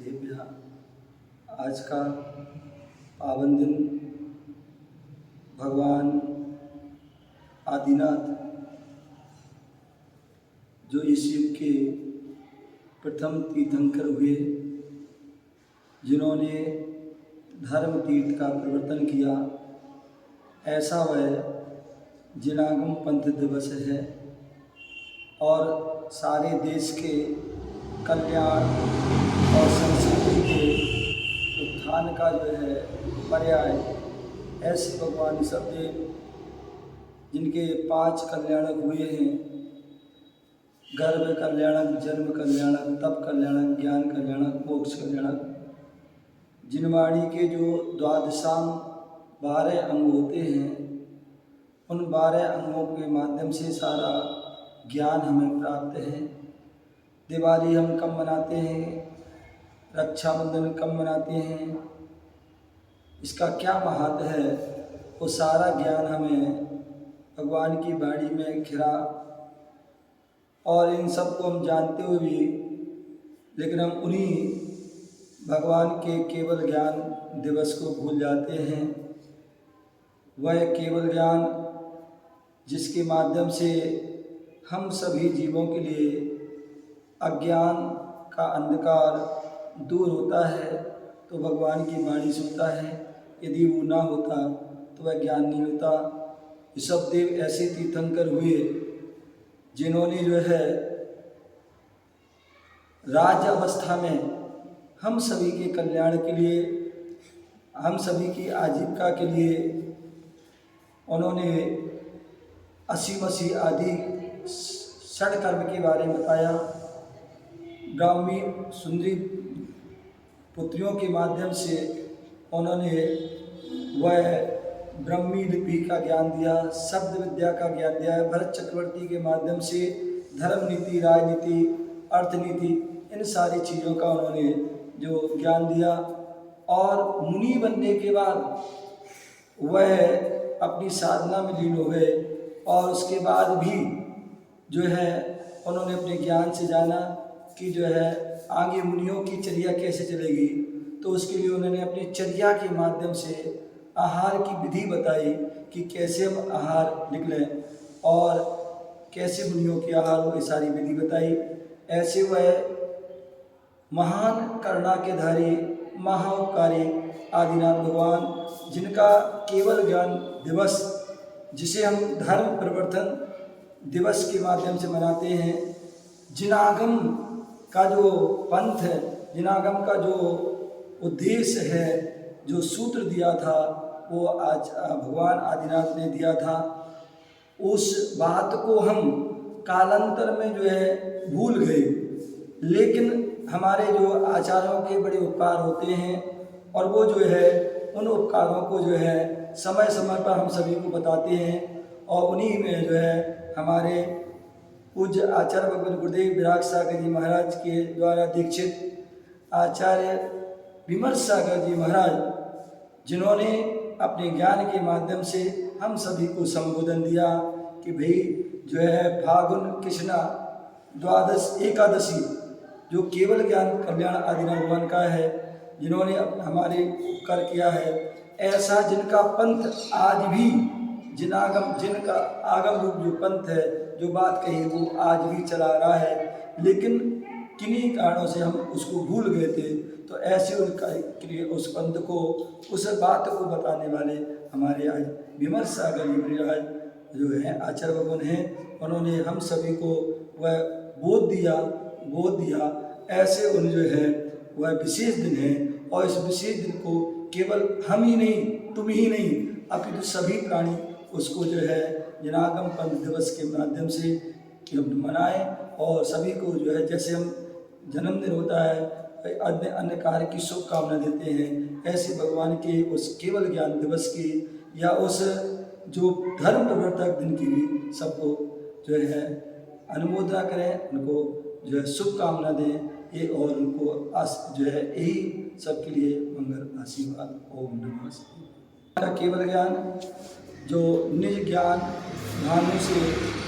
देव्या। आज का पावन दिन भगवान आदिनाथ जो इस युग के प्रथम तीर्थंकर हुए, जिन्होंने धर्म तीर्थ का प्रवर्तन किया, ऐसा वह जिनागम पंथ दिवस है और सारे देश के कल्याण और संस्कृति के उत्थान का जो है पर्याय ऐसे भगवान ऋषभदेव, जिनके 5 कल्याणक हुए हैं: गर्भ कल्याणक, जन्म कल्याणक, तप कल्याणक, ज्ञान कल्याणक, मोक्ष कल्याणक। जिनवाणी के जो द्वादशाम 12 अंग होते हैं, उन 12 अंगों के माध्यम से सारा ज्ञान हमें प्राप्त है। दिवाली हम कब मनाते हैं, रक्षाबंधन कब मनाते हैं, इसका क्या महत्व है, वो सारा ज्ञान हमें भगवान की वाणी में खिरा। और इन सब को हम जानते हुए भी लेकिन हम उन्हीं भगवान के केवल ज्ञान दिवस को भूल जाते हैं। वह केवल ज्ञान जिसके माध्यम से हम सभी जीवों के लिए अज्ञान का अंधकार दूर होता है, तो भगवान की वाणी सुनता है। यदि वो ना होता तो वह ज्ञान नहीं होता। ऋषभदेव ऐसे तीर्थंकर हुए जिन्होंने जो है राज्य अवस्था में हम सभी के कल्याण के लिए, हम सभी की आजीविका के लिए उन्होंने 80 आदि षड्कर्म के बारे में बताया। ब्राह्मी सुंदरी पुत्रियों के माध्यम से उन्होंने वह ब्रह्मी लिपि का ज्ञान दिया, शब्द विद्या का ज्ञान दिया। भरत चक्रवर्ती के माध्यम से धर्म नीति, राजनीति, अर्थनीति, इन सारी चीज़ों का उन्होंने जो ज्ञान दिया। और मुनि बनने के बाद वह अपनी साधना में लीन हो गए और उसके बाद भी जो है उन्होंने अपने ज्ञान से जाना कि जो है आगे मुनियों की चर्या कैसे चलेगी। तो उसके लिए उन्होंने अपनी चर्या के माध्यम से आहार की विधि बताई कि कैसे हम आहार निकलें और कैसे मुनियों के आहार हो, ये सारी विधि बताई। ऐसे वह महान करुणा के धारी, महाउपकारी आदिनाथ भगवान, जिनका केवल ज्ञान दिवस, जिसे हम धर्म परिवर्तन दिवस के माध्यम से मनाते हैं, जिनागम का जो पंथ है, जिनागम का जो उद्देश्य है, जो सूत्र दिया था, वो आज भगवान आदिनाथ ने दिया था। उस बात को हम कालांतर में जो है भूल गए, लेकिन हमारे जो आचार्यों के बड़े उपकार होते हैं और वो जो है उन उपकारों को जो है समय समय पर हम सभी को बताते हैं। और उन्हीं में जो है हमारे पूज्य आचार्य भगवान गुरुदेव विराग सागर जी महाराज के द्वारा दीक्षित आचार्य विमर्श सागर जी महाराज, जिन्होंने अपने ज्ञान के माध्यम से हम सभी को संबोधन दिया कि भाई जो है फागुन कृष्णा द्वादश एकादशी जो केवल ज्ञान कल्याण आदिनाथ भगवान का है, जिन्होंने हमारे उपकार किया है, ऐसा जिनका पंथ आज भी जिनागम, जिनका आगम रूप जो पंथ है, जो बात कही वो आज भी चला रहा है, लेकिन किन्हीं कारणों से हम उसको भूल गए थे। तो ऐसे उनका उस पंथ को, उस बात को बताने वाले हमारे आज विमर्श सागर जी महाराज जो है आचार्य भगवान हैं, उन्होंने हम सभी को वह बोध दिया। ऐसे उन जो है वह विशेष दिन है और इस विशेष दिन को केवल हम ही नहीं, तुम ही नहीं, अपितु सभी प्राणी उसको जो है जिनागम पंथ दिवस के माध्यम से मनाएं। और सभी को जो है जैसे हम जन्मदिन होता है, अन्य कार्य की शुभकामना देते हैं, ऐसे भगवान के उस केवल ज्ञान दिवस की या उस जो धर्म प्रवर्तक दिन की भी सबको जो है अनुमोदना करें, उनको जो है शुभकामना दें ये, और उनको जो है यही सबके लिए मंगल आशीर्वाद। ओम नमः शिवाय। केवल ज्ञान जो निज ज्ञान भानु से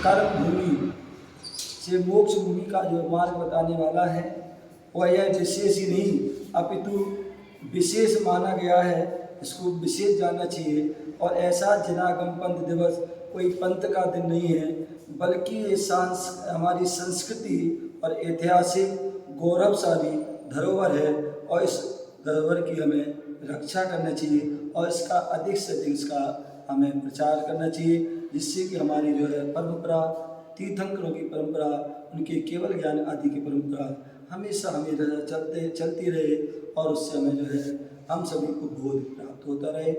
कर्म भूमि से मोक्ष भूमि का जो मार्ग बताने वाला है, वह यह विशेष ही नहीं अपितु विशेष माना गया है, इसको विशेष जानना चाहिए। और ऐसा जनागम पंथ दिवस कोई पंथ का दिन नहीं है, बल्कि ये हमारी संस्कृति और ऐतिहासिक गौरवशाली धरोहर है, और इस धरोहर की हमें रक्षा करना चाहिए और इसका अधिक से अधिक इसका हमें प्रचार करना चाहिए, जिससे कि हमारी जो है परंपरा, तीर्थंकरों की परंपरा, उनके केवल ज्ञान आदि की परंपरा हमेशा चलती रहे और उससे हमें जो है हम सभी को बोध प्राप्त होता रहे।